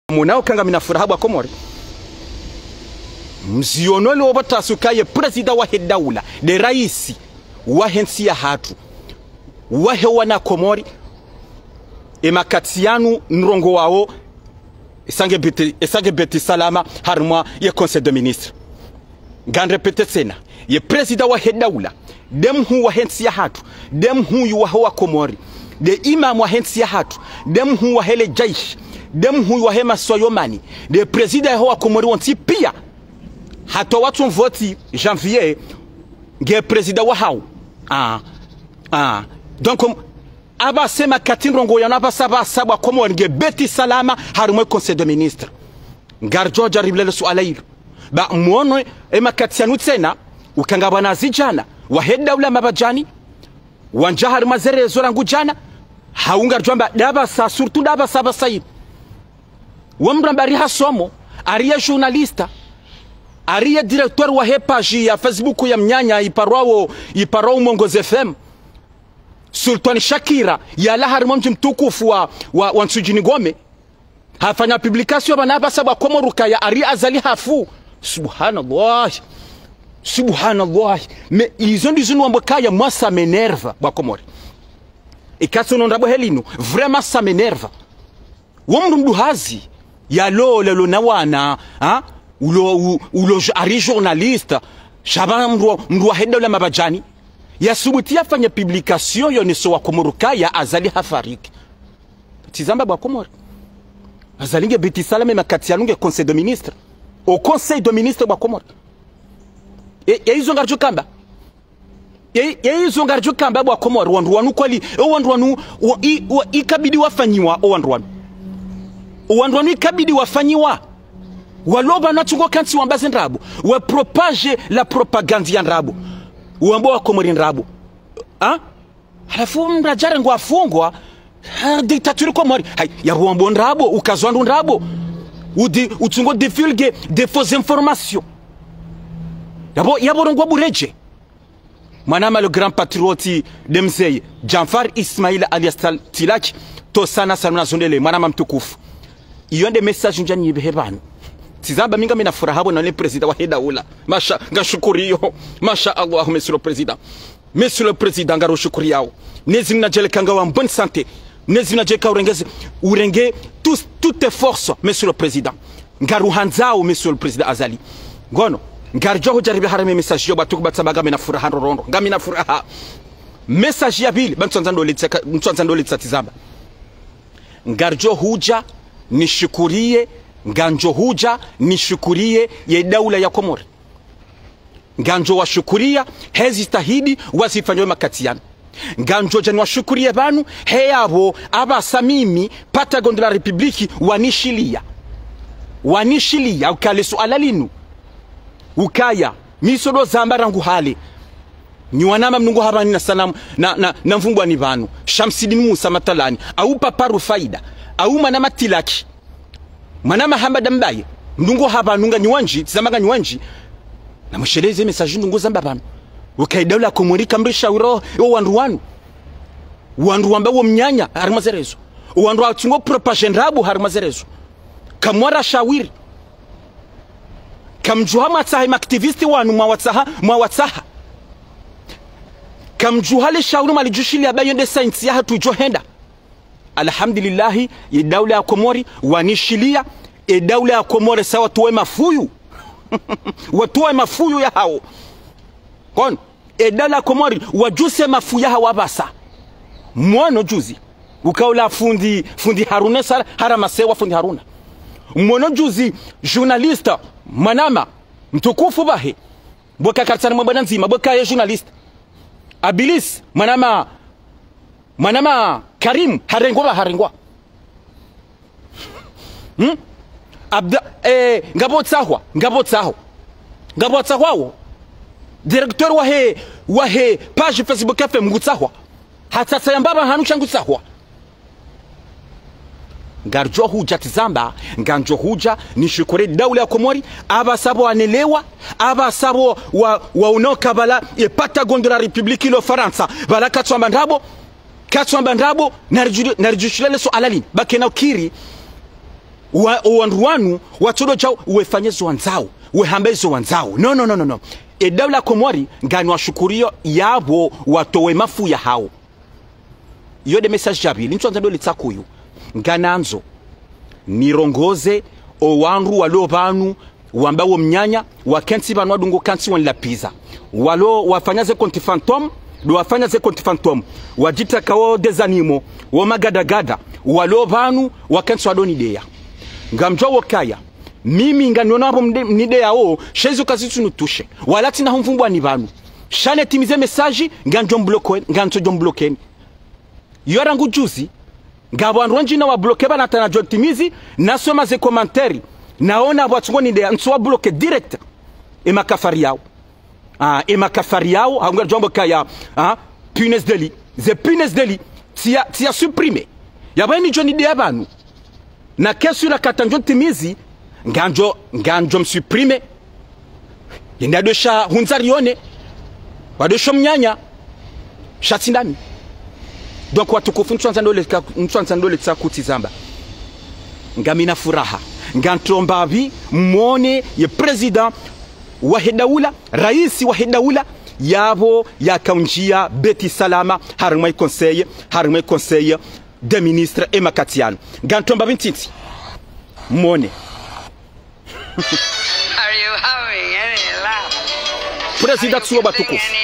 Munao kanga minafuraha bwa Komori. Mzionole wabatasukaye prezida wa daula de raisi wa hensi ya hatu wa hewana Komori emakatianu nrongo wao esange beti salama harmwa ye conseil de ministre gan repete sena ye prezida wa daula dem hu wa hensi ya hatu dem hu yu wa Komori de imam wa hensi ya hatu dem hu wa hele jaish dem hu wa hema soyomani de prezida wa Komori wanti pia hato watu voti janvier nge prezida wa hao donc aba sema katinrongo yana basaba sabwa Komori nge beti salama harumwe conseil de ministre ngarjo jaribele sualailu ba muono emakatianu tena ukanga bana zijana wa daula mabajani wanjahar mazere zorangu jana haunga jamba daba sa surtout daba saba sayid wamrambari hasomo ariya journalista ariya directeur wa page ya Facebook ya mnyanya iparao Mongoze FM Sultan Shakira ya lahar mji mtukufu wa Nsujini Gome hafanya publication banaba saba Komoruka ya ari azali hafu subhanallah mais ils ont dit nous mbokaya moi ça m'énerve ba Komori et katsono ndabo helino vraiment ça m'énerve womndu mduhazi ya lo na wana ulo ari journaliste shaba mdu wa daula mabajani ya subutia fanya publication yoneso wa Komoruka ya azali hafariki tizamba ba Komori azalinge beti salame makati yanunge conseil de ministre au conseil de ministre ba Komori e hizo ngarjo kamba hizo ngarjo kamba ba Komori wandu wanu kwali wandu wanu ikabidi wafanyiwa wandu wanu ikabidi wafanyiwa waloba natungo kanti wambaze ndrabu wa propage la propagande ya ndrabu uambo wa Komori ndrabu halafu mrajare ngo afungwa dictature Komori ya uambo ndrabu ukazwandu ndrabu utungo divulguer des fausses informations yabo rongwa bureje manama le grand patriote demzeye Janfar Ismail alias Tilaki to sana sana zondele manama mtukufu iyonde message njani yibehebanu tizamba minga mina furaha na le president wa daula masha ngashukuriyo masha Allah monsieur le président ngaro shukuri yao nezi mnajele kanga wa bonne santé nezi mnajeka urenge toutes tes forces monsieur le président ngaru hanzao monsieur le président azali ngono ngarjo hujaribi harame message yo batuku batsabaga mina furaha rondo ngamina furaha message ya bili mtsanzando litsatizamba ngarjo huja nishukurie nganjo huja nishukurie ye daula ya Komori nganjo washukuria hezi stahidi wasifanywe makatiano nganjo jani washukurie banu heyabo abasamimi Patagon de la Republique wanishilia ukale suala linu ukaya misodo zambarangu hali ni wanama mnungu habani na salamu na mfungwa ni banu Shamsidin Musa Matalani au Paparu Faida au manama Tilaki manama Hamada Mbaye ndungu haba nunga nywanji tizamaga nywanji na msheleze message ndungu zamba banu ukaidaula Komori kamrisha uro wandu wamba wo mnyanya harimazerezo wandu atungo propaganda rabu harimazerezo kamwara shawiri kamjuha matsaha activist wanu mwawatsaha kamjuhale shauru malijushili abayonde science ya hatu johenda alhamdulillah ye daula ya Komori wanishilia daula ya Komori sawa tuwe mafuyu watuwe mafuyu ya hao kon daula ya Komori wajuse mafuyu ya hawa basa mwono juzi ukaula fundi Haruna sara haramasewa fundi Haruna mwono juzi journaliste manama mtukufu bahe boka katsana mbana nzima boka ya journaliste abilis manama Karim harengwa abda ngabotsaho directeur wa page Facebook FM ngutsahwa hatsatsa yambaba hanusha ngutsahwa ngarjo huja tizamba nganjo huja nishukure daula ya Komori abasabo anelewa abasabo wa unoka bala e Patagon de la République ilo Faransa bala katswamba ndabo narijushilele so alali bakena ukiri wandu wanu watodo chao uwefanyezo wanzao uwehambezo wanzao no edawla Komori ngani washukurio yabo watowe mafu ya hao yode message jabili nchwanza ndo litsakuyu ngananzo nirongoze owandu walo banu wambawo mnyanya wakensi banu wadungo kansi wanila pizza walo wafanyaze konti phantom do wafanyaze konti phantom wajita kawo desanimo wamagadagada walo banu wakensi wadoni deya ngamjwa wokaya mimi nganiona hapo mnidea o shezo kazi tunutushe walati na humfumbwa ni banu shane timize message nganjo blockeni yora ngujuzi ngabo anronji na wa bloquer bana tana jo timizi nasoma ze commentary naona watu ni de nswa bloquer direct e makafari yao hangu jombo kaya punaise de lit ze punaise de lit tia supprimer yabani joni de banu na kesu na katanjo timizi nganjo msuprime yenda dosha hunzarione wadosho mnyanya shatindami donc watukufu nchwanza ndole tsakuti zamba ngamina furaha ngantrombavi mwone ye president wa Hedaula raisi wa Hedaula yabo yakaunjia beti salama harumai conseil de ministre emakatiano ngantrombavi ntiti mwone Are you having any laugh? President Tsuo batukufu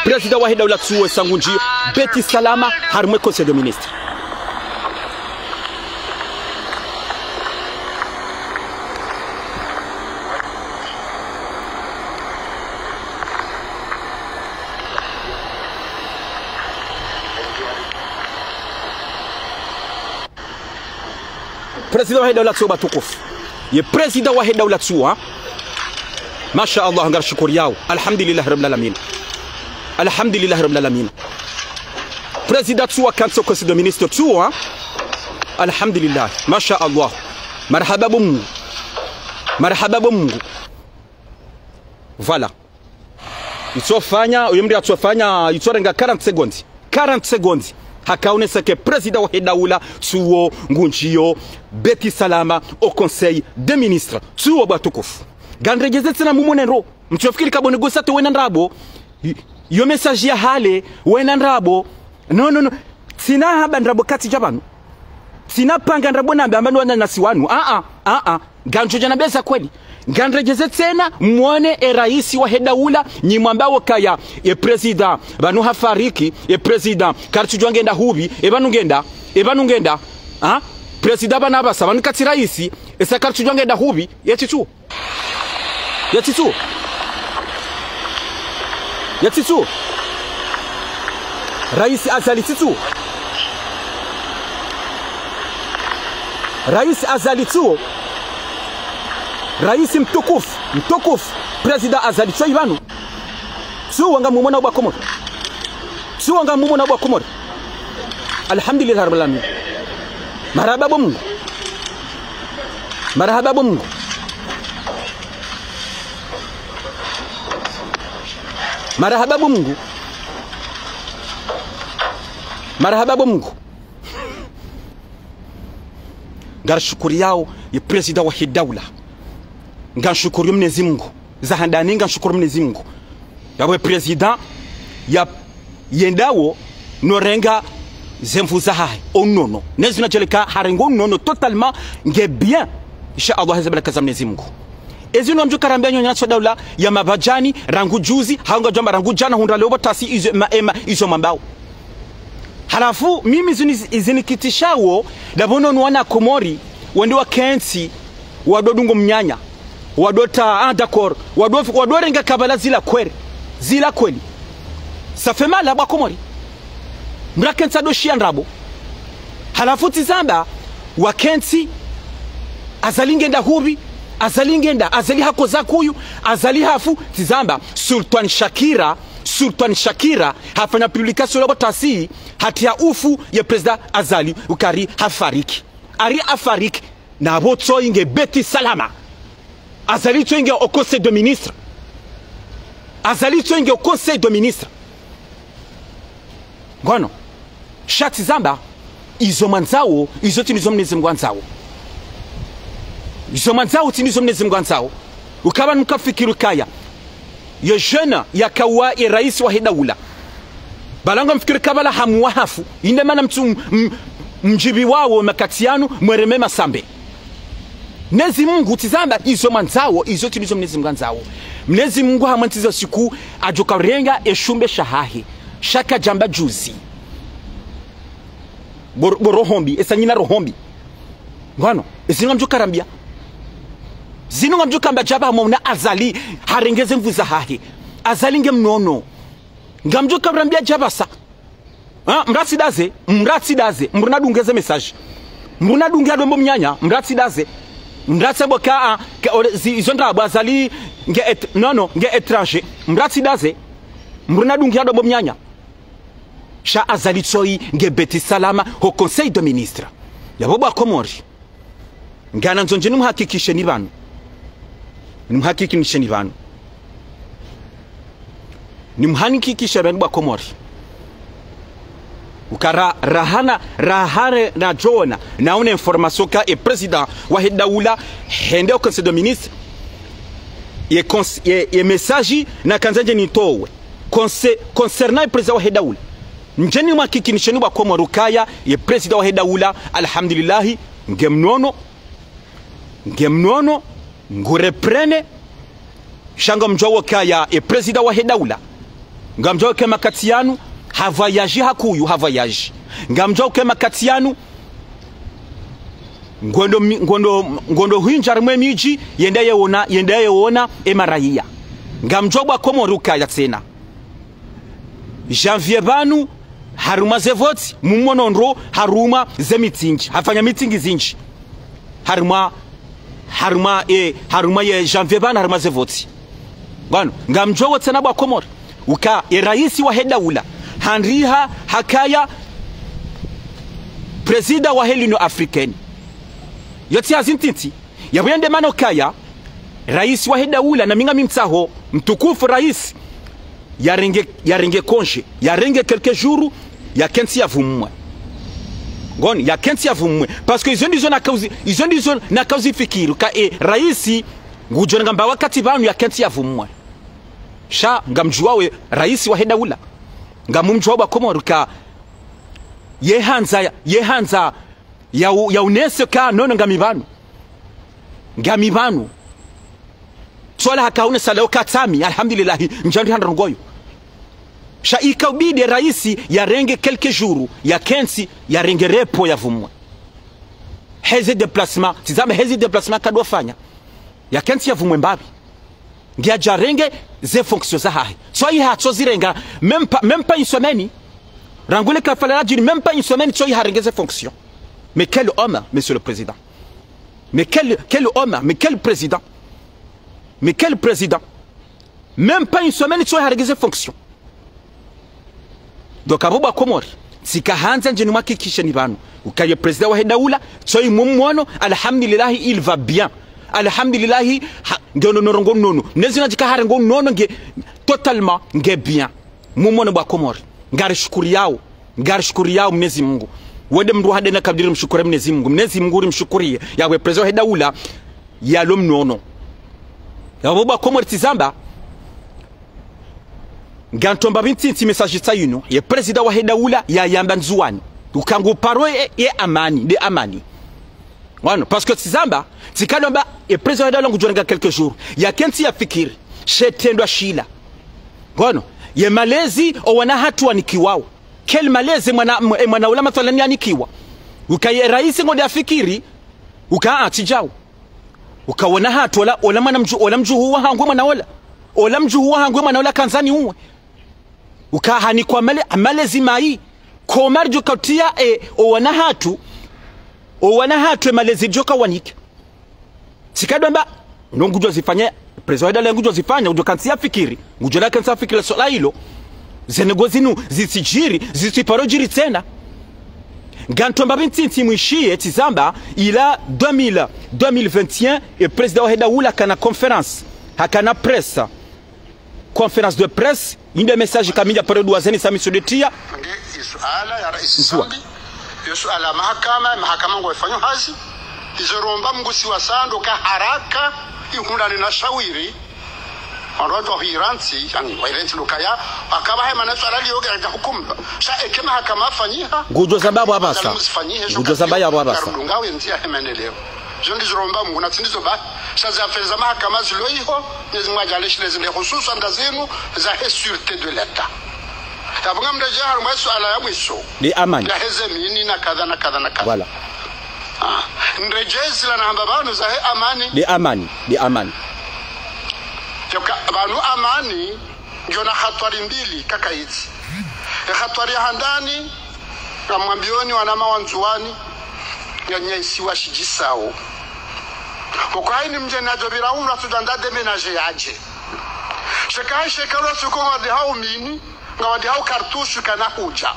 President wa Hedaula Tsuo sangunji beti salama harumai conseil de ministre President wa Hedaula Tsuo batukufu ye president wa Hedaula Tsuo masha Allah ngar shukuri yao alhamdulillah rabbil alamin president Tsuo kanso conseil de ministre Tsuo alhamdulillah masha Allah marhaba Mungu voilà itofanya uyemri atofanya itorenga 40 seconds hakaonesa ke president wa Hedaula Tsuo ngunjio beti salama au conseil des ministres Tsuo batukufu gandregeze tena mumonero mchofikiri kabone gosato wena ndrabo yo message ya hale wena ndrabo no sina haba ndrabo kati jabanu sina panga ndrabo namba ambano wana nasiwanu ganjo jana beza kweli gandregeze tena muone raisi wa Hedaula nyimwambao kaya president banu hafariki president kartu ngenda hubi ebanu ngenda president bana basa banu kati raisi esa kartu ngenda hubi yetitu raisi azali tu raisi mtukufu president azali tu ibanu tu wanga mumona bwa komori alhamdulillah rabbil alamin marhaba Mungu marhaba Mungu ngarshukuri yao ye president wa Hedaula nganshukuru Mwenyezi Mungu zahandani nganshukuru Mwenyezi Mungu yawe president ya yendawo norenga zemvuza hai onono nezina jeleka harengo nono totalement nge bien insha Allah hazabala kaza Mwenyezi Mungu ezino mju karambia nyonya Daula ya mabajani rangu juzi hanga jamba rangu jana hunda leo tasi izo mambao halafu mimi izinikitishawo dabono nwana Komori wende wa kensi wadodungo mnyanya wadota d'accord wadorenga kabala zila kweli safema ba Komori mrakensa doshia ndrabo halafu tizamba wakensi azalingenda hubi azali hako zakuyu azali hafu tizamba Sultan Shakira hafanya publication labo tasi hatia ufu ya president azali ukari afariki na boto inge beti salama azali to inge au conseil de ministre ngono shati zamba izo manzao izo tinizo Mwenyezi Mungu anzao izo manzao tinizo Mwenyezi Mungu anzao ukaba nukafikiru kaya ye jeune yakawa ye rais wa daula balanga mfikiri kabala hamwahafu inde mana mtu mjibi wao makatiano mwereme masambe Mwenyezi Mungu tizamba izo manzao izo tinizo Mwenyezi Mungu anzao Mwenyezi Mungu hamantiza siku ajokarenga eshumbe shahahi shaka jamba juzi borohombi esanyina rohombi ngano ezinga mjukarambia zino ngamjukamba jaba mona azali harengeze mvuza hahi azali ngemnono ngamjukarambia jaba sa mratsidaze mrunadungeze message mrunadungia dombo mnyanya mratsidaze mratsaboka izonda bazali nge étranger mratsidaze mrunadungia dombo mnyanya sha azali tsoi nge beti salama au conseil de ministre yabo bakomori ngana nzonje numhakikishe ni banu nimhakikishe ni banu nimhanikikishe banu bakomori ukara rahare na jona na une information ka e président wa daula hende au conseil de ministre ye message na kanzanje ni towe concernant le président wa daula njeni mwakikinishe ni bakomori ukaya ye président wa daula alhamdulillah ngemnono ngureprene shanga mjowo kaya e président wa daula ngamjowo kema katianu havayaji hakuyu havayaji ngamjowo kema katianu ngondo hinjar mwemiji yendeye wona emaraia ngamjowo komoro kaya tena janvier banu haruma ze vote mumonondro haruma ze meeting hafanya meeting zinji haruma ye janvier bana haruma ze vote bwana ngamjowo tena bwa komoro uka rais wa daula handriha hakaya president wa l'Union africaine yoti azintinti yabuyende mano kaya rais wa daula na minga mimtsaho mtukufu rais yarenge konje yarenge quelques jours ya kensi ya vumwe ngoni ya kensi ya vumwe parce que izo ndizo na kauzi fikiru ka rais ngujonga mba wakati banu ya kensi ya vumwe sha ngamjuawe rais wa daula ngamumjuwa bakomoro ka yehanza ya unese ka nono ngamibanu swala hakaune salao katami alhamdulillah njandi handa ngoyo sha ikabidi rais yarenge quelques jours ya kensi yarenge repo ya vumwe hezi déplacement tizame hezi déplacement kadwa fanya ya kensi ya vumwe mbabi ngia jarenge ze fonctions za hahi so yi hatso zirenga même pas une semaine rangule ka fala jini même pas une semaine so yi harenge ze fonctions mais quel homme monsieur le président mais quel homme mais quel président même pas une semaine so yi harenge ze fonctions donc abo komori sikahanza njeni mwakikishe ni banu ukaye président wa daula so yi mumwono alhamdulillah il va bien alhamdulillah ngono norongo nono nezina jikahare ngono nono nge totalement nge bien mumono ba komori ngari shukuri yao Mwenyezi Mungu wede mndu hade na kabdiri mshukuri Mwenyezi Mungu rimshukurie yawe president wa daula ya lomnono yabo ba komori tizamba ngantomba binti message tsayuno ye president wa daula ya yamba nzuwani ukango paro ye amani Wano, parce que tizamba tikanomba e president wa daula ngujonga quelques jours ya kenti ya fikiri shetendwa shila ngono ye malezi o wana hatu wanikiwao kel malezi mwana ulama thalani anikiwa ukaye rais ngode afikiri ukaatijao ukaona hatu wala mwana mjuhu hangu mwana wala kanzani uwe ukahani kwa malezi mai komarjo kautia o wana hatu malezi joka wanike sikadomba ngujwa zifanya president wa ngujwa zifanya ujokansia fikiri ngujwa kansa fikiri swala hilo zenegozinu zisijiri zisiparojiri tena ngantomba binti mwishie tizamba ila 2021 et president wa daula kana conférence hakana presse conférence de presse inde message kamija pare duazeni sami sodetia suala ya rais Sambi suala mahakama ngofanywa hazi izoromba mgusi wa sando ka haraka ihundani na shawiri Anrojo hiransi yani wairensi lukaya akaba hema na swala liyoga ya hukumu sha ekema hakama fanyiha ngujo sababu abasa ngujo sababu ya abasa ngawe nzia hemeneleo jondi zoromba mungu na tindizo ba sha za feza mahakama ziloiho nezimwa jaleshile zile hususan ndazinu za sûreté de l'état tabunga mreje harumwe swala ya mwisho ni amani ya hezemini na kadha na kadha na kadha wala nrejezi la namba banu za amani ni amani Yoka banu amani ngona hatwari mbili kaka hizi. Hatwari handani na mwambioni wanama wanzuani ya nyesi wa shijisao. Kwa ni mjena jobira umra tudanda demenaje yaje. Shekalo suko wadi hao mini nga wadi hao kartushu kana huja.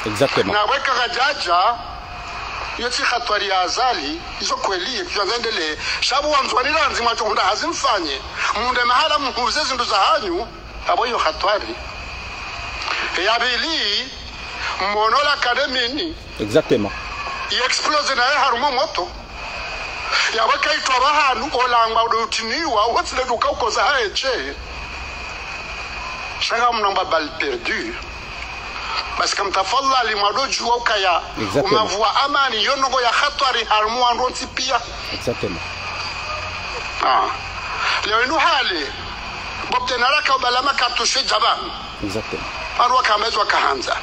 Exactement. Na weka gajaja yoti hatwari ya azali izo kweli tuanzendele shabu wanzwani ranzi mwacho hunda hazimfanye munde mahala mhuze zindu za hanyu abo hiyo hatwari ya bili monola kademini exactement explose na harumo moto ya wakaitwa bahanu olangwa udutiniwa wotsile duka ukoza haeche shanga mnamba bal perdu parce que mtafalla limadoju wakaya umavua amani yonogo ya hatwari harmu andonti pia exactement leo inu hali bopte naraka ubalama kartushe jaban exactement arwa kamezwa kahanza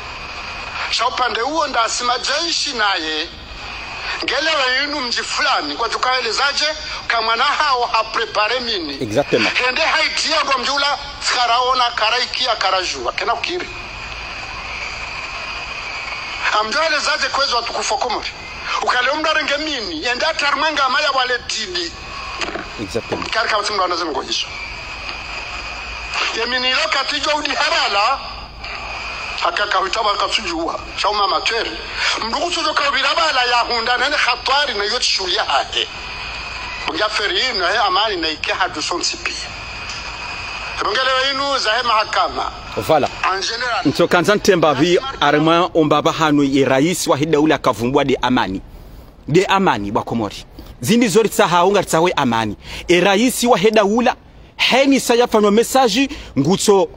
shaupande huo ndasima jeshi naye ngelewe inu mji fulani kwa tukaelezaje kama na hao haprepare mini exactement hende haitia kwa mjula skaraona karaikia karajua kena ukiri amjole zaje kwezo watukufa kumuri ukaleomda renge mini enda tarmanga amaya wale tidi exactement karika mtimu wanaze mgojiso yemini ilo katijwa udi harala hakaka huitaba katsujuwa shauma materi mdugu sujo kabirabala ya hunda nene khatwari na yoti shulia hae mga feri ino he amani na ike hadu sonsi pia rungelewe inu zahe mahakama voilà en general ntokanza ntemba vi arma ombaba hanu ye rais wa hidaula kavumbwa de amani bakomori zindi zori tsahaunga tsawe amani rais wa hidaula heni sayafanywa message ngutso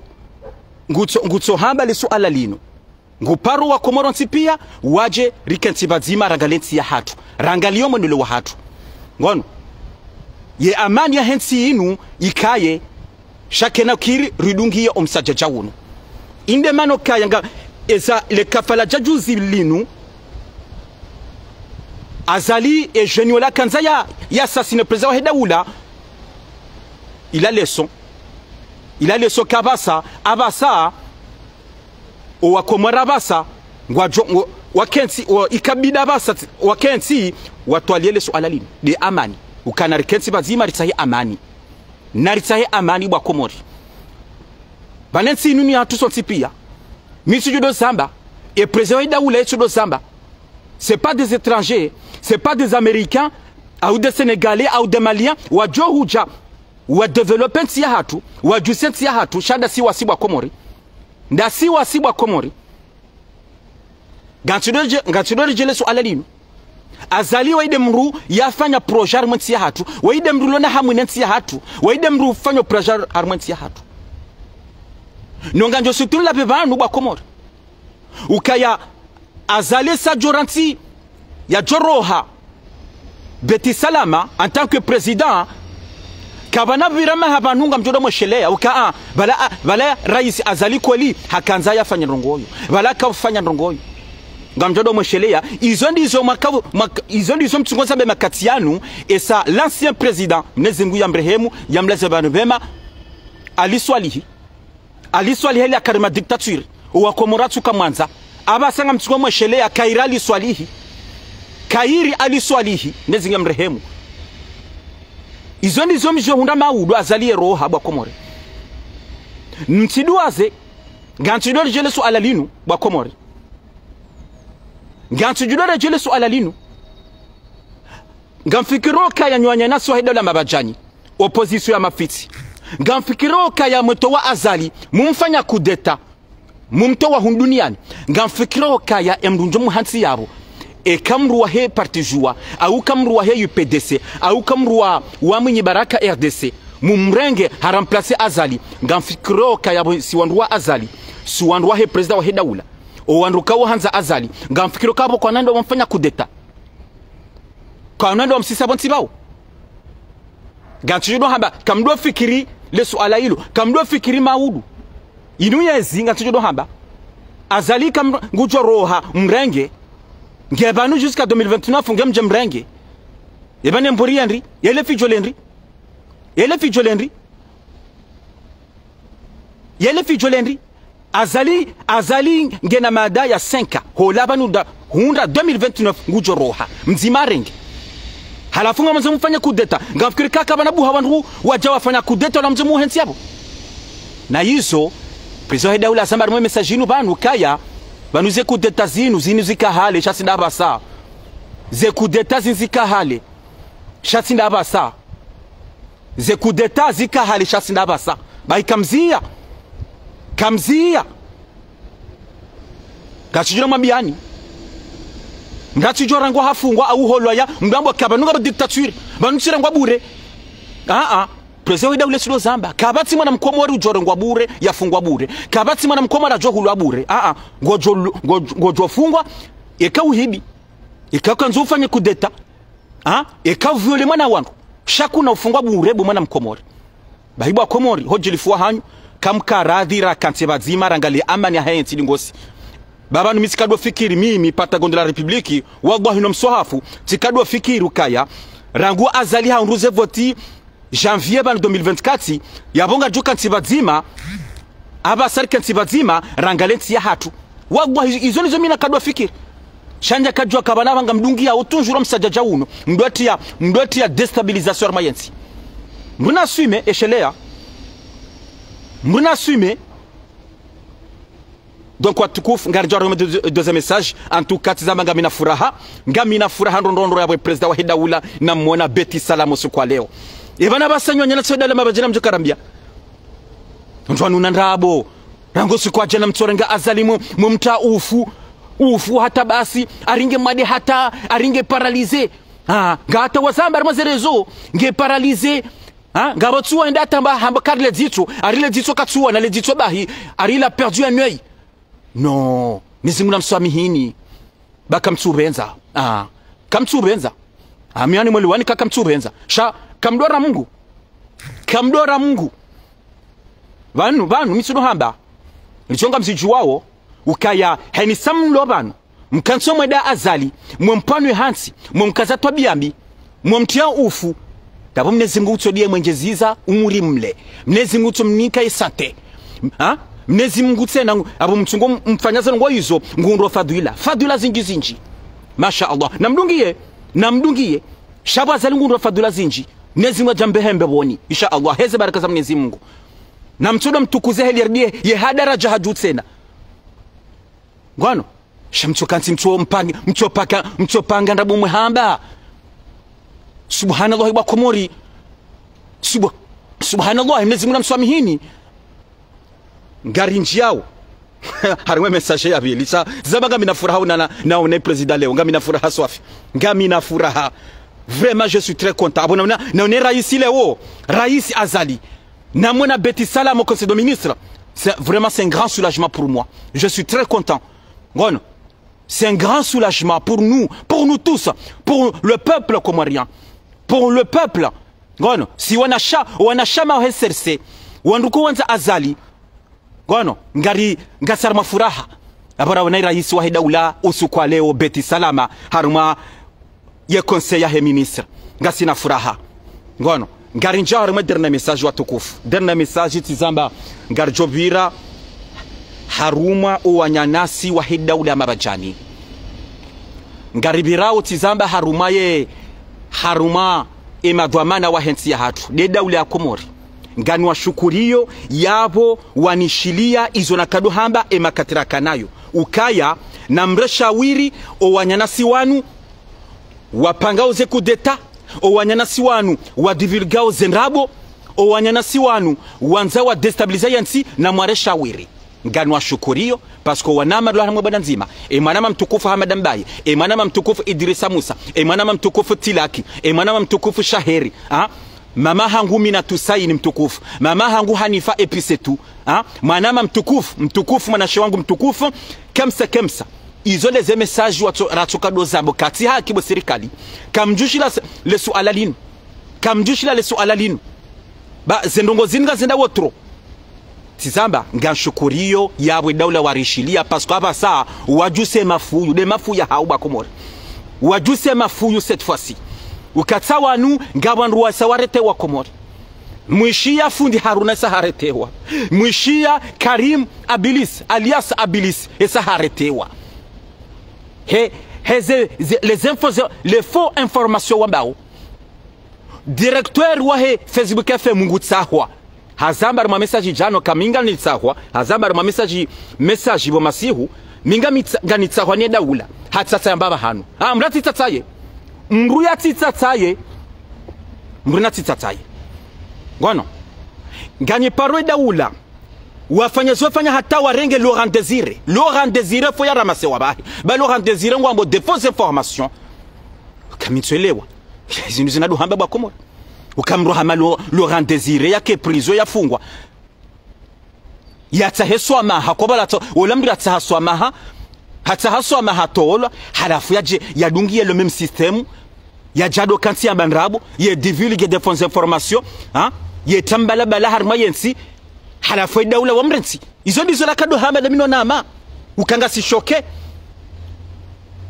hamba le suala lino nguparo wa komoro nsipia waje rikensi bazima rangalensi ya hatu rangalio mondolo wa hatu ngono ye amani ya hensi inu ikaye shakena kiri ridungiya omsaja jawuno inde mano kaya nga eza le kafala jajuzi linu azali e geniola kanza ya assassine président hedaula il a leçon kabasa abasa o wakomara basa ngwajo wakensi ikabida basa wakensi watwalie leso alalini de amani ukana rikensi bazima ritsahi amani naritsahi amani bwa komori banensi nuni hatuso tipia misi judo zamba et président Daoula judo zamba c'est pas des étrangers c'est pas des américains ou des sénégalais ou des maliens wa johuja wa development ya hatu wa jusensi ya hatu shada si wasibwa komori nda si wasibwa komori gantsidoje jele so alalinu azali waide mru yafanya projet armenti ya hatu waide mru lona hamunenti ya hatu waide mru fanya projet armenti ya hatu nonga njo sutun la bebanu bwa komori ukaya azali sa joranti ya joroha beti salama en tant que président kabana virama habanunga mjodo moshelea uka bala rais azali kweli hakanza yafanya ndongoyo bala kafanya ndongoyo ngamjodo moshelea izo ndizo mtungoza be makati yanu esa l'ancien président Mnezingu ya mrehemu ya mleze banu bema aliswalihi heli akarima dictature wa komoratu kamwanza abasanga mtungo moshelea kairali swalihi kairi aliswalihi Mnezingu mrehemu izo ndizo mjo hunda maudu azali roha bwa komore mtiduaze gantidore jele su alalinu bwa komore gantidore jele su alalinu ngamfikiro kaya nywanya naso hidola mabajani opposition ya mafiti ngamfikiro kaya mtowa azali mumfanya kudeta mumtowa hunduniani ngamfikiro kaya emdunjo muhansi yabo e kamruwa he parti joua au kamruwa he UPDC au kamruwa wa mwenye baraka RDC mumrenge haramplace Azali ngamfikiro kaya siwandwa Azali siwandwa he president wa he daula o wanduka wa hanza Azali ngamfikiro kabo kwa nando wamfanya kudeta kwa nando wamsisa bonti bao gantujudo hamba kamdo fikiri le suala hilo kamdo fikiri maudu inu yezi gantujudo hamba Azali kam ngujo roha mrenge ngebanu jusqu'à 2029 ngemje mrenge yebane mbori Henry yele fijo Henry Azali ngena mada ya 5 hola banu da hunda 2029 ngujo roha mzima renge halafunga mwanzo mfanya kudeta ngafikiri kaka bana buha wandu waja wafanya kudeta na mzemu hensi hapo na hizo prezo he daula samba mwe message inu banu kaya banu ze kudeta zinu zika hale shasi ndaba sa ze kudeta zika hale shasi ndaba sa ze kudeta zika hale shasi ndaba sa bai kamzia kachijura mabiani ngachijura ngo hafungwa au holwa ya mgambo kabanuga ba dictature banuchira ngo bure prezo he daula silo zamba kabati mwana mkomo wari ujore ngo bure yafungwa bure kabati mwana mkomo rajo hulwa bure ngojo fungwa ekawuhibi ekakanzo ufanye kudeta ekavyole mwana wangu shakuna ufungwa bure bo mwana mkomori bahibu akomori hojilifuwa hanyu kamkaradhira kanse bazima rangali amani hayensi lingosi baba numisikadwa fikiri mimi pata gondo la republiki wallahi no msohafu tikadwa fikiri ukaya rangu Azali haunduze voti janvier 2024 yabonga joka ntibazima aba sarika ntibazima rangalensi ya hatu wallahi izo nizo mina kadwa fikiri shanja kajwa kabana banga mdungia utunjura msajaja uno mdoti ya destabilisation armayensi mbuna suime eshelea mbuna suime donc watukufu ngarjwa rome deuxième message en tout cas tizama ngamina furaha ndondondo ya president wa Hidaula na muona Betty Salamo kwa leo ibana basanyo nyana tsodala mabajana mjokarambia ntwanu nandabo rango sikwa jana mtsorenga Azali mumta ufu hata basi aringe made hata aringe paralize ngata wazamba mazerezo nge paralize ngabotsuwa ndata mba hamba karle dzitso arile dzitso katsuwa na le dzitso bahi arila perdu un œil non nizimuna mswamihini bakamtsubenza kamtsubenza amiani mwali wani kakamtsubenza sha kamdora Mungu vanu misuno hamba nichonga msiju wao ukaya heni samlo banu mkanso mweda Azali mwempanu hansi mwemkazatwa biambi mwemtia ufu tabo Mwenyezi Mungu utsodie mwenjeziza umuri mle Mwenyezi Mungu utsomnika isante Mwenyezi Mungu tsena abo mchungo mfanyaza ngo hizo ngundo fadula zinji masha Allah namdungiye shabu Azali ngundo fadula zinji Mwenyezi Mungu jambe hembe boni insha Allah heze baraka za Mwenyezi Mungu na mtudo mtukuze heli rdie ye hadara jahadu tsena ngwano shamtsokansi mtopanga ndabu muhamba subhanallah wa komori subhanallah Mwenyezi Mungu namswamihini ngari njiao harimwe message ya bili zaba ngami na furaha na president leo ngami na furaha swafi ngami na furaha vraiment je suis très content abona na on raisi leo rais Azali na mona Betty Salamo conseil de ministre c'est un grand soulagement pour moi je suis très content ngono c'est un grand soulagement pour nous tous pour le peuple comorien pour le peuple ngono si wanashama wa SRC wanduko wanza Azali ngono ngasarma furaha abara wana rais wa Hidaula usukwa leo Betty Salama haruma ye conseil ya ministre ngasina furaha ngono ngarinja haruma dernier message watukufu dernier message tizamba ngarjobira haruma uwanyanasi wa Hidaula mabajani ngaribirao tizamba haruma emadwamana wa hensi ya hatu Hidaula ya Komori ngani wa shukuriyo yabo wanishilia izo na kaduhamba emakatira nayo ukaya na mreshawiri o wanyanasi wanu wapangao ze kudeta o wanyanasi wanu wadivulgao zenrabo o wanyanasi wanu wanza wa destabiliza yansi na mwareshawiri nganwa shukurio pasko wanama dwa hamwe bwana nzima mwanama mtukufu Hamad Mbaye mwanama mtukufu Idrisa Musa mwanama mtukufu Tilaki mwanama mtukufu Shaheri mama hangu mina tusaini mtukufu mama hangu Hanifa Episetu mwanama mtukufu mwanashe wangu mtukufu kemsa izo leze message ratoka dozabo kati haki bo serikali kamjushila le suala linu ba zendongo zinga zenda wotro tizamba nganshukuriyo yabwe daula warishilia pasko hapa saa wajuse mafuyu de mafuya hauba Komori wajuse mafuyu cette fois-ci ukatawanu ngabandu wasawarete wa Komori mwishia fundi Haruna saharetewa mwishia Karim Abilis alias Abilis saharetewa les faux informations wambao directeur wa Facebook FM mungu tsahwa hazamba ma message jano kaminga ni tsahwa hazamba ma message bo masihu minga ngani tsahwa ne daula hatsatsa mbaba hanu mrati tsatsaye mruya tsatsaye mruna tsatsaye ngono ngani paroi daula wafanya hata warenge Laurent Désiré fo ya ramase wabahi ba Laurent Désiré ngwambo de fausses informations kamitswelewa zinu zinadu hamba ba Komori ukamrohama Laurent Désiré yake prison yafungwa yataheswa maha kobala olamri atahaswa maha hatahaswa maha tola halafu yaje yadungie le même système ya jado kanti ya bandrabo ye divulgue des fausses informations ye tambala bala harma yensi halafu daula wa mrensi izo ndizo lakado Hamad mino nama ukanga si choqué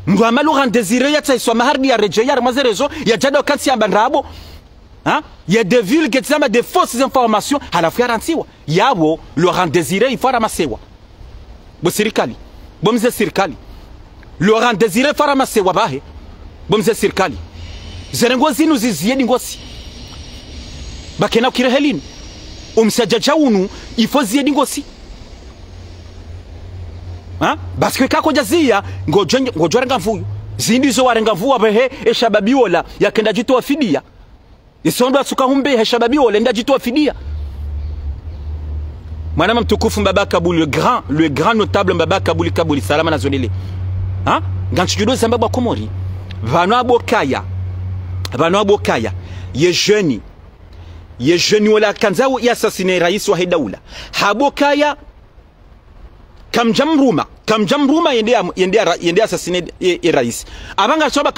Mwama Laurent Désiré yataiswa mahardi ya rejeya ramazerezo ya jado kanti ya bandrabo ya divulgue des fausses informations halafu yarantiwa yabo Laurent Désiré ifara masewa bo serikali bomze serikali Laurent Désiré fara masewa bahe bomze serikali zerengo zinu ziziedi ngosi bakena kirehelini umsajaja unu ifo ziedi ngosi baske kako jazia ngojora ngavuyo zindi zo warenga vuwa behe eshababiola yakenda jitoa fidia isondo asuka humbe eshababiola nda jitoa fidia mwanama mtukufu Mbaba Kabuli le grand notable Mbaba Kabuli salama na zonele nganchujudo zambaba Komori vano abokaya ye jeune wala kanzao ya assassiner rais wa daula habokaya kamjamruma yende assassiner rais abanga soba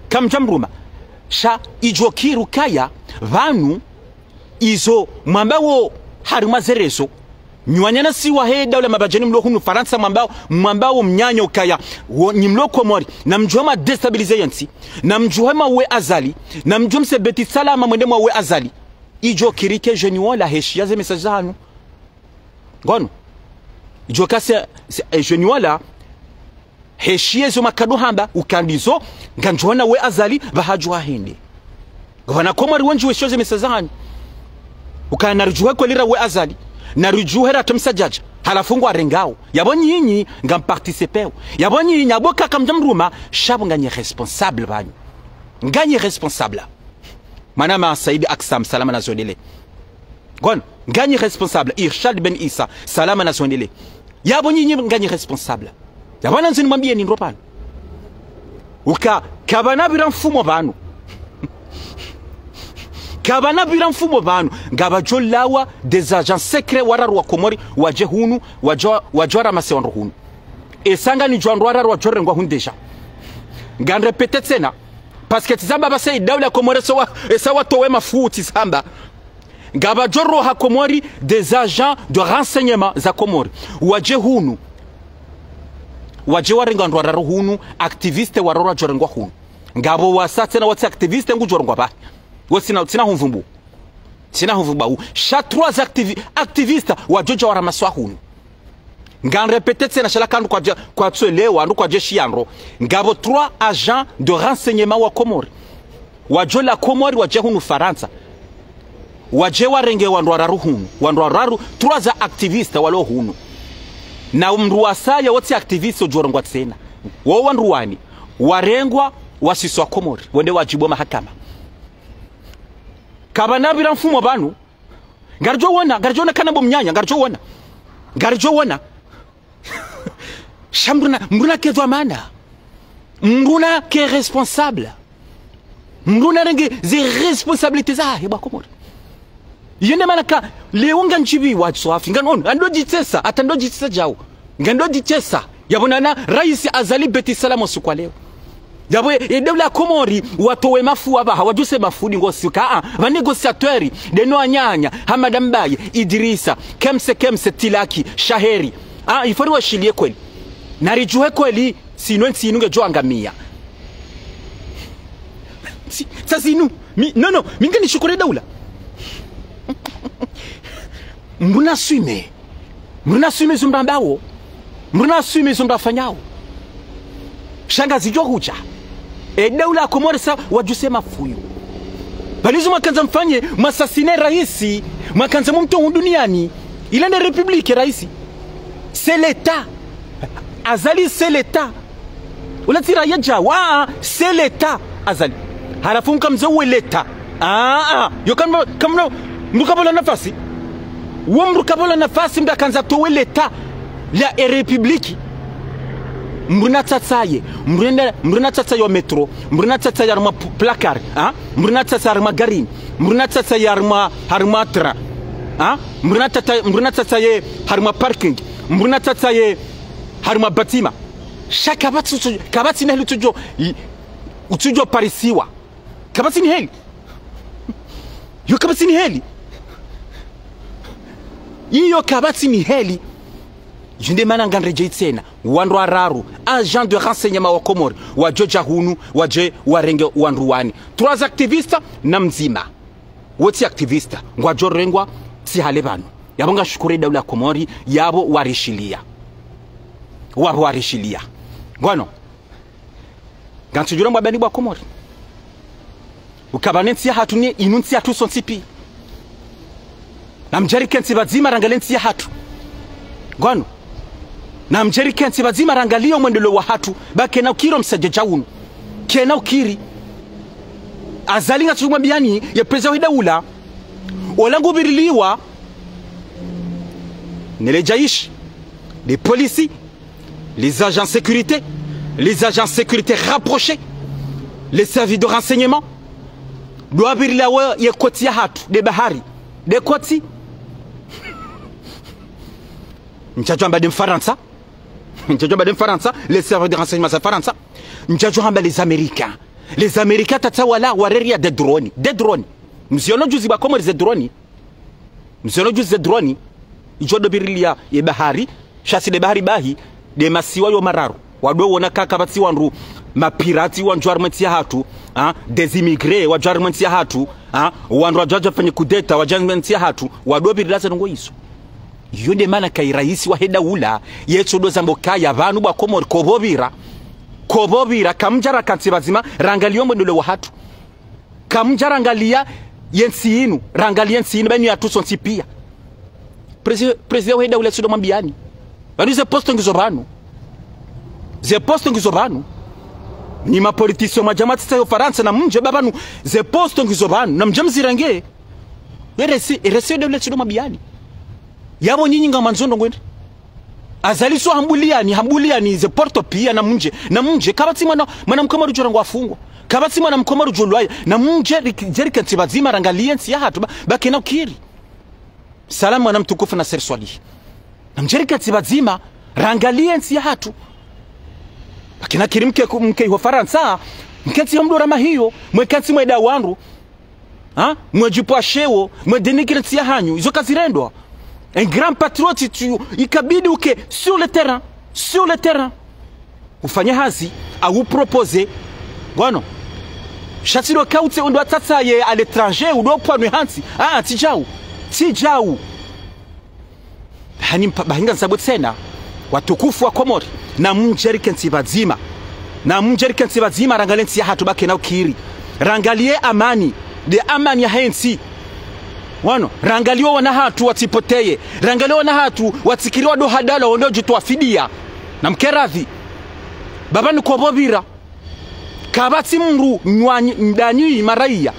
kamjamruma sha ijokiru kaya vanu izo mwambao haruma zerezo nyuanyana si wa daula mabajeni mlo hunu Faransa mwambao mnyanyo kaya ni mlo Komori na mjuama destabilize yansi na mjuama we azali na mjumse beti salama mwende mwa we azali ijo kirike jeni wala heshia ze message hanu ngono ijo kase jeni wala heshia zo makado hamba ukandizo nganjuana we azali bahajwa hindi gwana Komori wenji we shoze message hanu ukanarjuwa kwa lira we azali narujuhera tumsajaja halafungu arengao yabonyi yinyi ngam participeo yabonyi yinyi aboka kamjamruma shabu nganye responsable banyu nganye responsable manama Saidi Aksam salama na zondele gon nganye responsable Irshad Ben Isa salama na zondele yabonyi yinyi nganye responsable yabona nzini mwambie ni ndropano kabana bira mfumo banu kabana bila mfumo banu ngabajolawa des agents secrets wararu wa Komori waje hunu wajora masewanro hunu esanga ni jwanro wararu wajore ngwa hundeja ngan répéter tena parce que tizamba basai daula Komori sawa towe mafuti samba ngabajoro ha Komori des agents de renseignement za Komori waje hunu waje warenga wararu hunu activiste wararu wajore ngwa hunu ngabo wasatse na wati activiste ngujoro ngwa ba sina humvumbu cha 3 activistes wa jojo waramaswa hunu ngan répéter tena shala kandu kwa tselewa andu kwa jeshi yanro ngabo 3 agents de renseignement wa Komori wajola Komori waje hunu Faransa waje warenge wandwararu hunu wandwararu 3 activistes walo hunu na mruwasaya wote activistes ojorongwa tsena wo wandruwani warengwa wasiswa Komori wende wajibu mahakama kabana bira mfumo banu garjo wona kanabo mnyanya garjo wona ngarijo wana mruna ke dhamana mruna ke responsable mruna renge ze responsabilité za heba Komori yende manaka leunga nchibi wa swafi nganon ando jitesa atando jitesa jao ngando jitesa yabonana rais azali beti salamo sikwa leo yabo edewla Komori watowe mafu aba hawajuse mafudi ngosi ka ba négociateur de no anyanya Hamada Mbaye Idrissa kemse Tilaki Shaheri ifari washilie kweli narijuhe kweli sinonsi inunge joangamia sasa inu no minge nishukure daula mbuna sume zumbambao mbuna sume zumbafanyao shangazi johuja daula Komori sa wajuse mafuyu balizo makanza mfanye masasine raisi makanza mtu duniani ilende republique raisi c'est l'état azali c'est l'état unatira yaja wa c'est l'état azali halafu mkamzewe l'état yo kama mrukabala nafasi mrukabala nafasi mbakanza towe l'état la republique mruna tsatsaye mruna tsatsaye wa metro mruna tsatsaye arma placard mruna tsatsaye arma garin mruna tsatsaye arma tra mruna tsatsaye arma parking mruna tsatsaye haruma batima shaka kabati neheli utujo parisiwa kabati ni heli yo kabati ni heli iyo kabati ni heli jinde mana ngandreje tsena wandu araru agent de renseignement wa Komori wa Georgia hunu waje warenge wanduwani 3 activistes na mzima wote activista ngwajo rengwa si halebano yabonga shukuri daula Komori yabo warishilia warishilia ngono gantujura mbabani bwa Komori ukabanensi hatu ni inunsi hatu sonsipi namjeri kensi bazima rangalensi hatu ngono namjeri kensi bazima rangalio mwendelo wa hatu bakena ukiro msaje jaunu kena ukiri azalinga chumwa biani ya pesa wa daula olangu biriliwa nelejaishi les policiers les agents sécurité rapprochés, les services de renseignement, doivent ir là où il y a côté hatu, des bahari, des côtés. N'tchajouamba de Faransa, les services de renseignement de Faransa, n'tchajouamba les Américains tatawala wareria des drones, Msiono juzi ba Komori des drones, ijodo birilia ye bahari, chassi de bahari bahi, de masiwa yo mararu. Wado wona kaka batsi wandu mapirati wanju armentia hatu des immigrés waju armentia hatu wandu wajaja fanye kudeta wajanmentia hatu wado birilasa ngo iso yonde mana kai raisi wa heda ula yecho do zamboka ya bantu ba Komori kobobira kamjara katsibazima rangalio ndolo wa hatu kamjara rangalia yensi inu rangalia yensi inu bani atu sonsi pia president wa heda ula sudo mambiani bani ze posto ngizobanu ze posto ngizobanu ni mapolitisio majamati sa Faransa na mje babanu ze posto ngizobanu na mjamzirange eresi de letsido mabiani yabo nyinyi ngamanzondo ngwende azaliso hambuliani ze porto pia na mje kabati mwana mkomaru jorango afungwa kabati mwana mkomaru jolwaye na mje jerika tibazima rangaliensi ya hatu bakena ukiri salamu mwana mtukufu na serswali na mjerika tibazima rangaliensi ya hatu akina kirimke mke wa Faransa mkati mdora mahiyo mwekati mweda wandu mwejipo ashewo mwedenikirati ya hanyu izo kazirendwa un grand patriote tu ikabidi uke sur le terrain ufanye hazi au proposer bueno chatilo kaute ondo atata ye à l'étranger ou do pwanwe hansi tijau hani bahinga nsabu tsena watukufu wa Komori na mjerikensi bazima rangalensi ya hatu bake na ukiri rangalie amani ya hensi wano rangalio wana hatu watipoteye rangalio wana hatu watikiriwa do hadala ondo jitwa fidia na mkeradhi babani kobobira kabati mru ndani maraia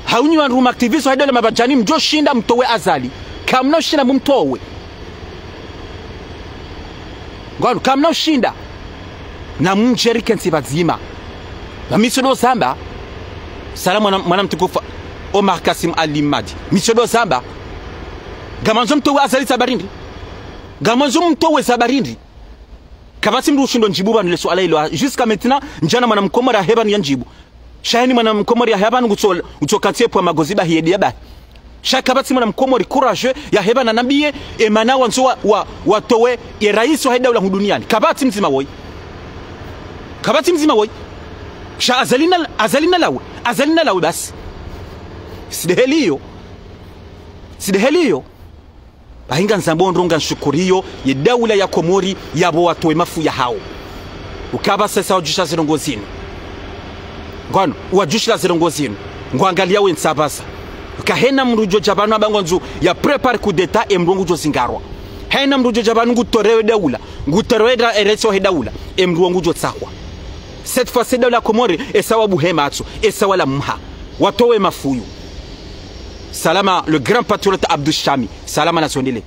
haunyi wanru activist hadala mabajani mjo shinda mtowe azali kamno shinda mumtowe ngwano kama ushinda na mjeri kensi bazima na misodo samba salamu mwana mtukufu Omar Kasim Ali Madi misodo samba gamanzo mtowe azali sabarindi gamanzo mtowe sabarindi kabasi mru ushindo njibu le swala ilo jusqu'à maintenant njana mwana mkomori ya heba ni njibu shahini mwana mkomori ya heba utokatie kwa magoziba hiyedia ba shakabati mwana mkomori courage ya heba na nabie emana wanzo watowe ya rais wa daula duniani kabati mzima woi sha azalina lawe basi sideheliyo bahinga nzambondo nshukuriyo ye daula ya Komori yabo watowe mafu ya hao ukaba sasa wajusha zirongozini ngwano wajushira zirongozini ngwangalia we nsabasa ukahena mrujo jabanu abangonzu ya prepare coup d'etat emrungu jo zingarwa hena mrujo jabanu ngutorewe daula ngutorewe ereso he daula emrungu jo tsakwa cette fois c'est daula Komori esawa buhema atso esawa la mha watowe mafuyu salama le grand patriote Abdou Chami salama na sondele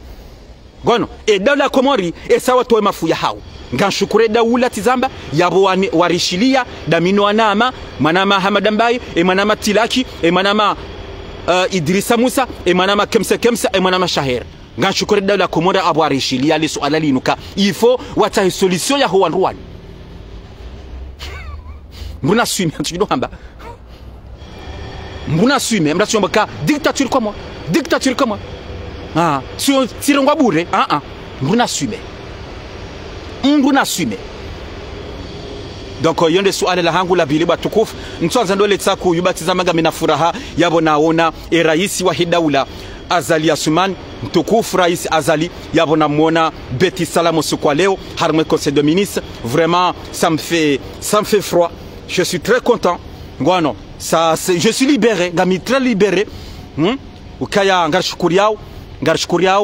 gono e daula Komori esawa watowe mafuya hao nganshukure daula tizamba yabo warishilia damino anama manama Hamadambaye e manama Tilaki e manama Idrissa Musa e manama Kemsa e manama Shaher nganshukure daula Komori abo warishilia liso alalinuka ifo wata solution ya ho rwanda mbuna swimi ntujino hamba mbuna swimi mrasyo mbaka dictature comment sirongwa bure mbuna swimi donc yonde suala la hangu la biliba tukufu ntwanza ndo letsa ku yubatiza maga mina furaha yabo naona rais wa hidaula Azali Assoumani mtukufu rais Azali yabo namuona Betty Salamo kwa leo harmwe conseil de ministre vraiment ça me fait froid. Je suis très content ngwano je suis libéré ngami très libéré ukaya ngashukuriao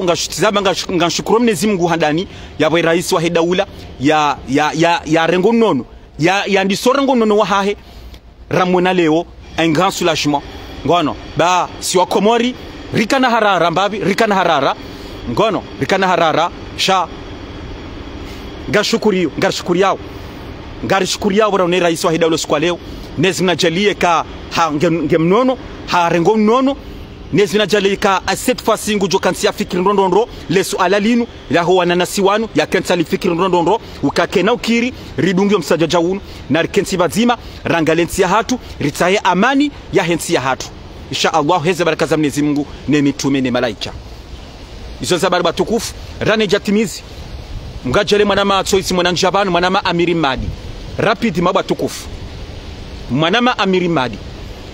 ngashutizaba ngashukuru Mwenyezi Mungu handani yabo rais wa hidaula ya rengo nono ya ndisorengo nono wa hahe ramona leo un grand soulagement ngono ba si wa Komori rikana harara mbabi rikana harara sha ngashukuriao bora ne rais wa hidaula kwa leo nezina jalie ka ngemnono harengo nono nezina jalie ka cette fois singu jo kansia fikiri ndondondro lesu alalinu yaho wananasi wanu ya kensali fikiri ndondondro ukakena ukiri ridungio msajaja unu na kensi bazima rangalensi ya hatu ritsaye amani ya hensi ya hatu insha Allah heze baraka za Mwenyezi Mungu ne mitume ne malaika izo zabari batukufu rane jatimizi ngajele mwanama tsoisi mwananjabanu mwanama Amiri Madi rapide mabatukufu mwanama Amiri Madi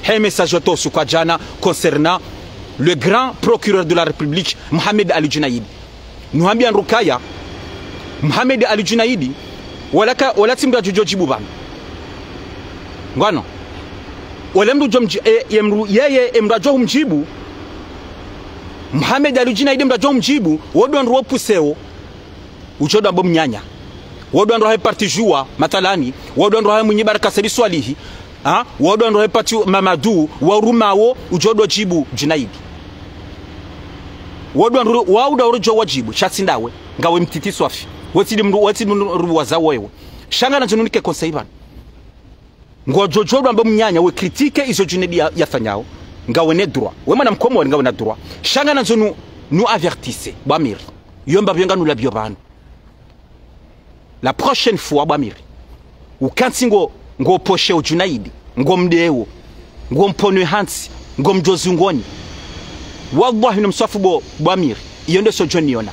he message tosu kwa jana concernant le grand procureur de la République Mohamed Ali Junaidi nuambia Rukaya Mohamed Ali Junaidi wala timba jojibu bana ngano wala mdu yeye emrajo mjibu Mohamed Ali Junaidi emrajo mjibu wodo nro puseo uchodo abo mnyanya wodo nro parti joua matalani wodo nro munyi baraka sedi swalihi wodo nro parti Mamadou warumawo ujodo jibu Junaidi wodo nro wauda wajibu chatsindawe ngawe mtiti swafi wetidi mru wazawo wewe shanga na jununike konsaiban ngojojodo abo mnyanya we critique izo Junaidi yafanyao ngawe ne droit we mwana Mkomori ngawe na droit shanga na junu nous avertissez bamir yomba byenga nous la biobanu la prochaine fois bamir ukansi ngo poshe o Junaidi ngo mdeo ngo mponwe hansi ngo mjozi ngoni wallahi numsafu bamir yonde so joniona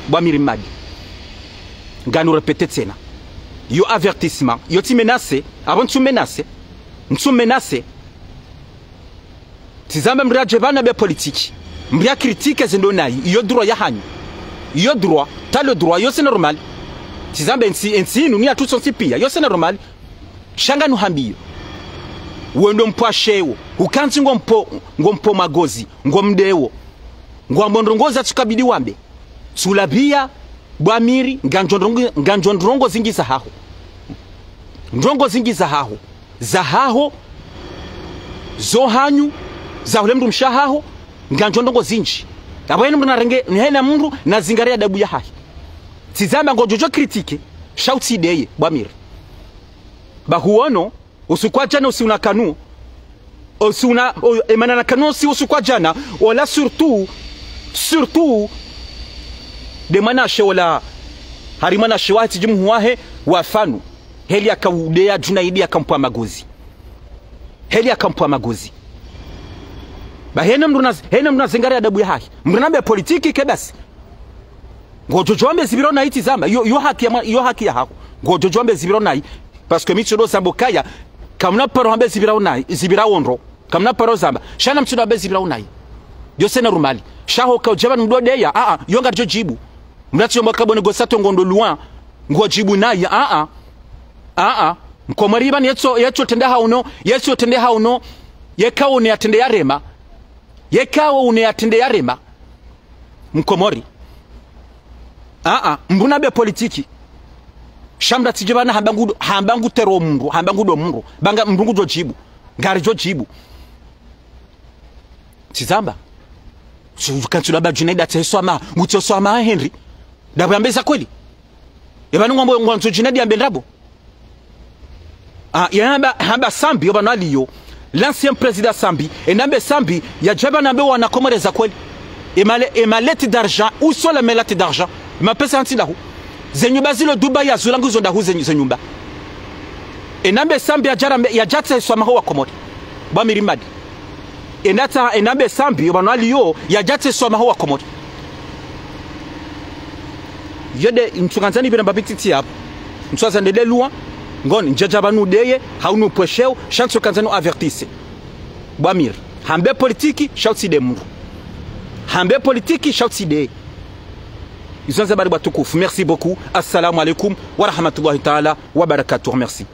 bamir Madi nganu répéter tena yo avertissement yo ti menacer avant tu menacer tizamba mraje bana be politique mbya critique zendonai yo droit ya hanyu yo droit ta le droit yo c'est normal tizamba ensi nous ni a tous son pia yo c'est normal shanga nu hambiyo wendo mpwashewo ukanzi ngompo magozi ngomdewo ngwambondrongoza tukabidi wambe sulabia bwamiri nganjondrongo zingiza haho ndrongo zingiza haho zahaho zohanyu za ule mndu mshahaho nganjondongo zinji abwene mndu narenge nihena mndu na zingaria dabu ya hahi tizama ngojojo critique shauti ideye bwamir bahuono usukwa jana usuna kanu usuna emana na kanu si usukwa jana wala surtout de manashe wala harimana shewati jumhuahe wafanu heli akaudea Junaidi akampwa magozi heli akampwa magozi bahena mruna zingari adabu ya haki mrunambe politiki kebasi ngojojombe zibiro na iti zamba yo haki ya hako ngojojombe zibiro na parce que michodo sambokaya kamna paro hambe zibira onro kamna paro zamba shana mchodo hambe zibira unai yo sena rumali shaho ka jaba ndode ya yonga jojibu mnatyo makabone gosato ngondo luan ngojibu na ya mkomariba yecho tende hauno yekawo ne atende yarema mkomori mbuna be politiki shamda tijibana hambangu tero mundu hambangu do mundu banga mbungu jojibu ngari jojibu tizamba kansula ba Junaidi atesoma mutosoma Henry dabambeza kweli ebanu ngombo ngwanzo Junaidi ambendabo hamba Sambi obano aliyo l'ancien président Sambi enambe Sambi ya jaba nambe wana komoreza kweli emaleti d'argent ou soit la melati d'argent mapesa anti lahu zenyumba zilo Dubai ya zulangu zonda hu zenyumba enambe Sambi ya jatse swama ho komori ba mirimadi enambe Sambi obano aliyo ya jatse swama ho komori yede mtukanzani bina babititi hapo mtwaza ndele luwa ngoni njajaba nudeye haunu pwesheo chanso kanzano avertise bwamir hambe politiki shauti de mungu hambe politiki shauti de izanza bari batukufu merci beaucoup assalamu alaikum wa rahmatullahi ta'ala wa barakatuh merci